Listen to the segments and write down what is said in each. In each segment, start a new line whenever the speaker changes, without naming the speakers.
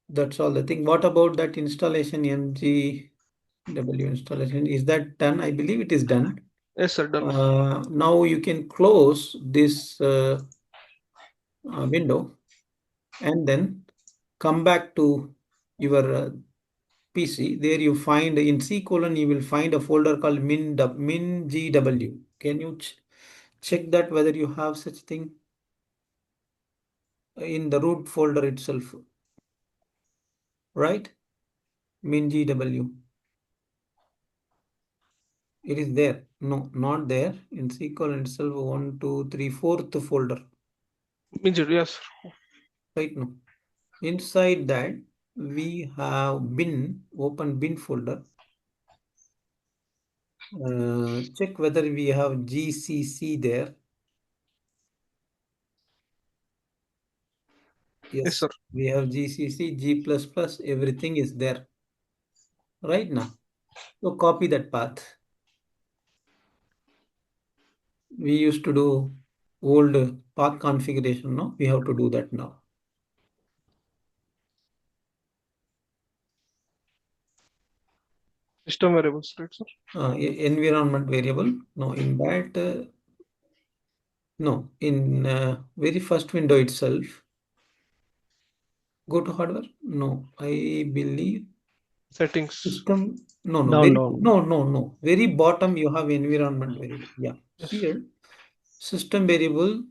That's all the thing. What about that installation, MGW installation? Is that done? I believe it is done.
Yes, sir. Done.
Now you can close this window and then come back to your PC. There you find in C colon, you will find a folder called min.gw. Can you check that whether you have such thing in the root folder itself, right? Min.gw. It is there. No, not there. In C colon itself, 1, 2, 3, fourth folder.
Injured. Yes.
Right now. Inside that, we have bin, open bin folder. Check whether we have GCC there.
Yes,
Yes,
sir.
we have GCC, G++, everything is there right now. So copy that path. We used to do old path configuration, no? We have to do that now.
System variables, right, sir?
Environment variable. No, in that, no, in very first window itself, go to hardware. No, I believe
Settings.
system. No, no,
Down,
very,
down.
no. Very bottom you have environment variable. Yeah,
Yes.
here system variable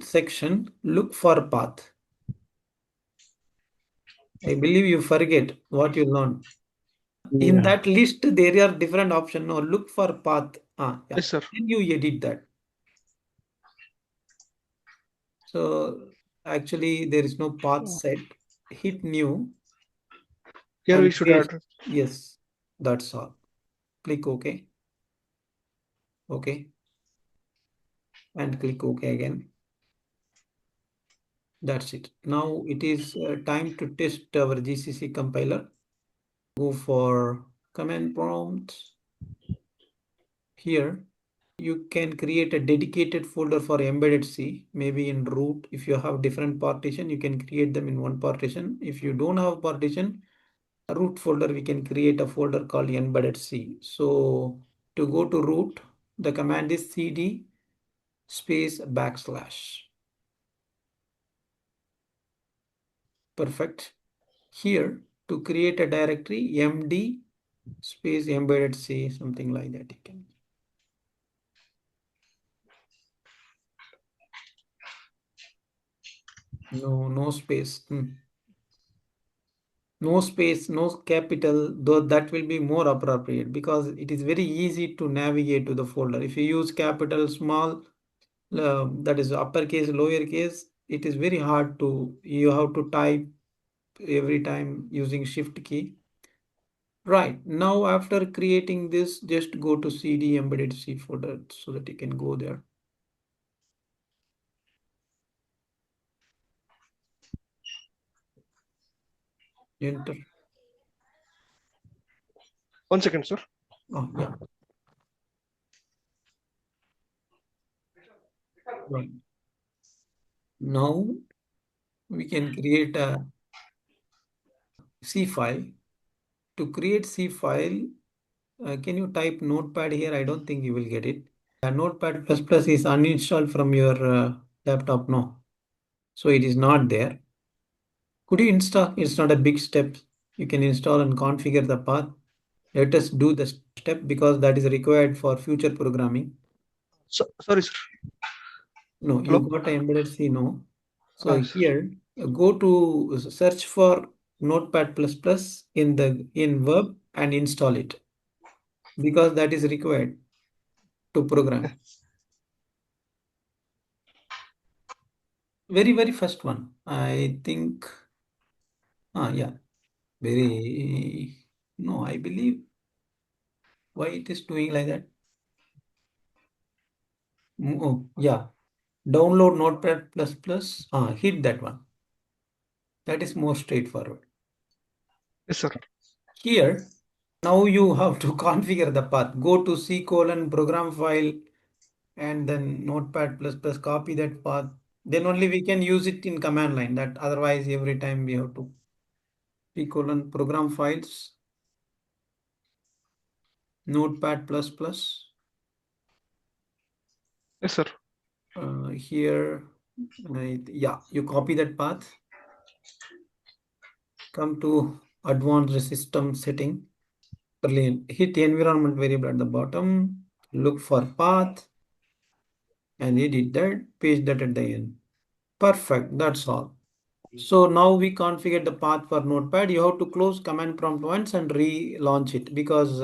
section, look for path. I believe you forget what you learned. In
Yeah.
that list, there are different options. No, look for path. Yeah.
Yes, sir.
Then you edit that. So actually, there is no path set. Hit new
Here we
and
should
paste.
add.
Yes, that's all. Click OK. OK. And click OK again. That's it. Now it is time to test our GCC compiler. Go for command prompt. Here, you can create a dedicated folder for embedded C, maybe in root. If you have different partition, you can create them in one partition. If you don't have partition, a root folder, we can create a folder called embedded C. So to go to root, the command is cd space backslash. Perfect. Here, to create a directory, md space embedded C, something like that. You can. No space. No space, no capital, though that will be more appropriate because it is very easy to navigate to the folder. If you use capital, small, that is uppercase, lowercase, it is very hard to, you have to type every time using shift key. Right, now after creating this, just go to CD embedded C folder so that you can go there. Enter.
1 second, sir.
Oh, yeah. Right. Now we can create a C file. To create C file, can you type Notepad here? I don't think you will get it. Notepad++ is uninstalled from your laptop, no. So it is not there. Could you install? It's not a big step. You can install and configure the path. Let us do the step because that is required for future programming.
Sorry, sir.
No, you
Hello.
got a embedded C, no. So
Ah,
here, go to search for Notepad++ in Verb and install it because that is required to program. Very first one. I think, yeah, no, I believe why it is doing like that. Oh, yeah, download Notepad++. Hit that one. That is more straightforward.
yes, sir.
Here, now you have to configure the path. Go to C colon program file and then Notepad++, copy that path. Then only we can use it in command line. That otherwise every time we have to. P colon program files, Notepad plus plus.
Yes, sir.
Here, yeah, you copy that path. Come to advanced system setting. Hit environment variable at the bottom. Look for path and edit that. Paste that at the end. Perfect. That's all. So now we configure the path for Notepad. You have to close command prompt once and relaunch it because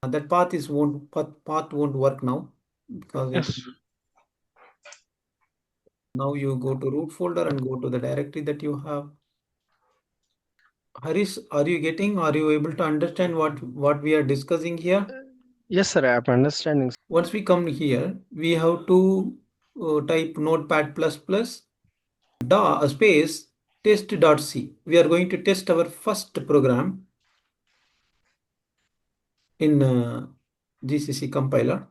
that path won't work now because it
Yes.
now you go to root folder and go to the directory that you have. Harish, are you able to understand what we are discussing here?
Yes, sir. I'm understanding.
Once we come here, we have to type notepad plus plus space test.c. We are going to test our first program in GCC compiler.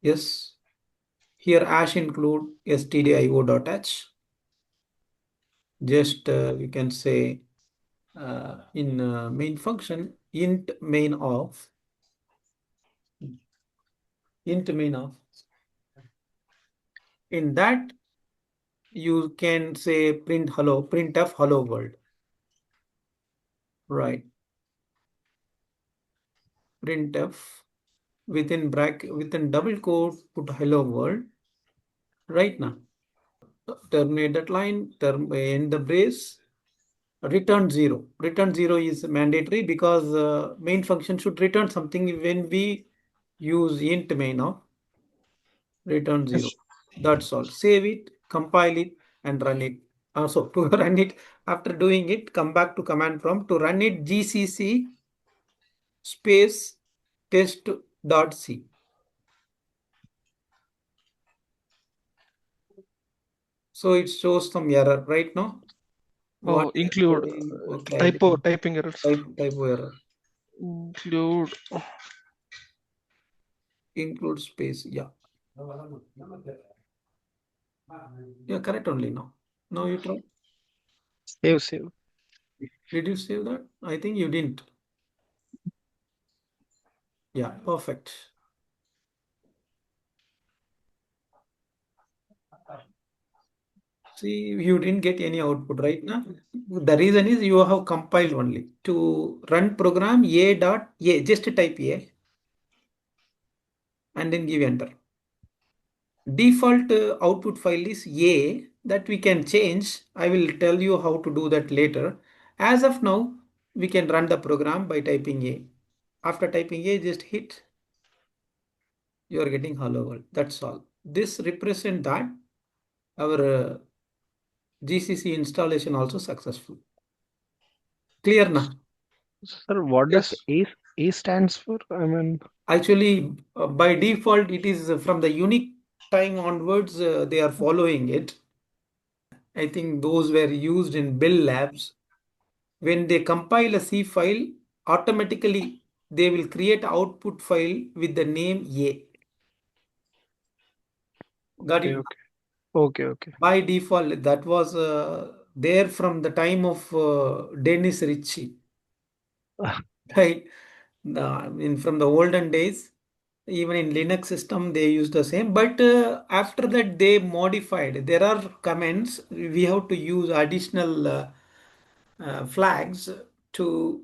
Yes, here hash include stdio.h. Just we can say in main function int main of. In that you can say printf hello world. Right. Printf within double quote put hello world. Right now. Terminate that line, end the brace, return zero. Return zero is mandatory because main function should return something when we use int main of return zero.
Yes.
That's all. Save it, compile it, and run it. Also, to run it, after doing it, come back to command prompt to run it GCC space test.c. So it shows some error right now. What
Oh, include
okay, I
typo
didn't
typing errors.
typo error.
Include.
Include space. Yeah. Yeah, correct only now. Now you try.
Save, save.
Did you save that? I think you didn't. Yeah, perfect. See, you didn't get any output right now. The reason is you have compiled only. To run program a, just type a and then give enter. Default output file is a that we can change. I will tell you how to do that later. As of now, we can run the program by typing a. After typing a, just hit. You are getting hello world. That's all. This represent that our GCC installation also successful. Clear now?
Sir, what does
Yes.
A stands for? I mean,
Actually, by default, it is from the unique time onwards, they are following it. I think those were used in Bell Labs. When they compile a C file, automatically they will create output file with the name A. Got
okay,
it?
okay, okay, okay.
By default, that was there from the time of Dennis Ritchie, right? From the olden days, even in Linux system, they use the same. But after that, they modified. There are comments. We have to use additional flags to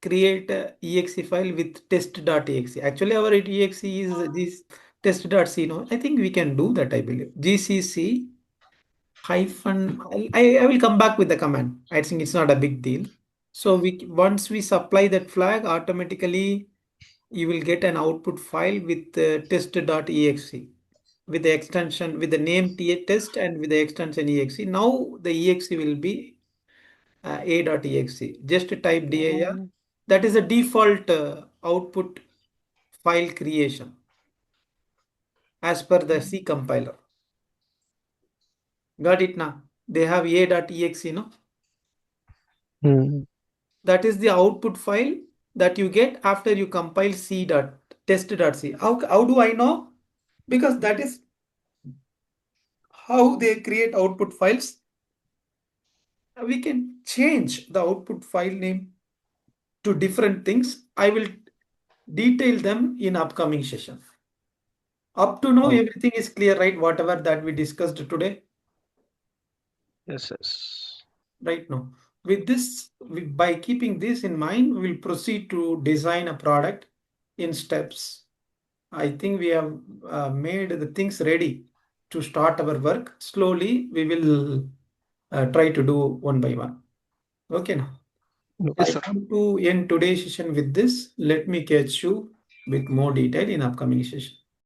create a exe file with test.exe. Actually, our exe is this test.c. No, I think we can do that, I believe. GCC hyphen, I will come back with the command. I think it's not a big deal. So once we supply that flag, automatically you will get an output file with test.exe with the extension with the name test and with the extension exe. Now the exe will be a.exe. Just type dir.
Mm,
That is a default output file creation as per the C compiler. Got it now? They have a.exe, no?
mm,
That is the output file that you get after you compile c.test.c. How do I know? Because that is how they create output files. We can change the output file name to different things. I will detail them in upcoming session. Up to now,
Oh,
everything is clear, right? Whatever that we discussed today,
yes, yes.
right now. With this, by keeping this in mind, we will proceed to design a product in steps. I think we have made the things ready to start our work. Slowly, we will try to do one by one. Okay, now.
Okay,
I
sir.
want to end today's session with this. Let me catch you with more detail in upcoming session.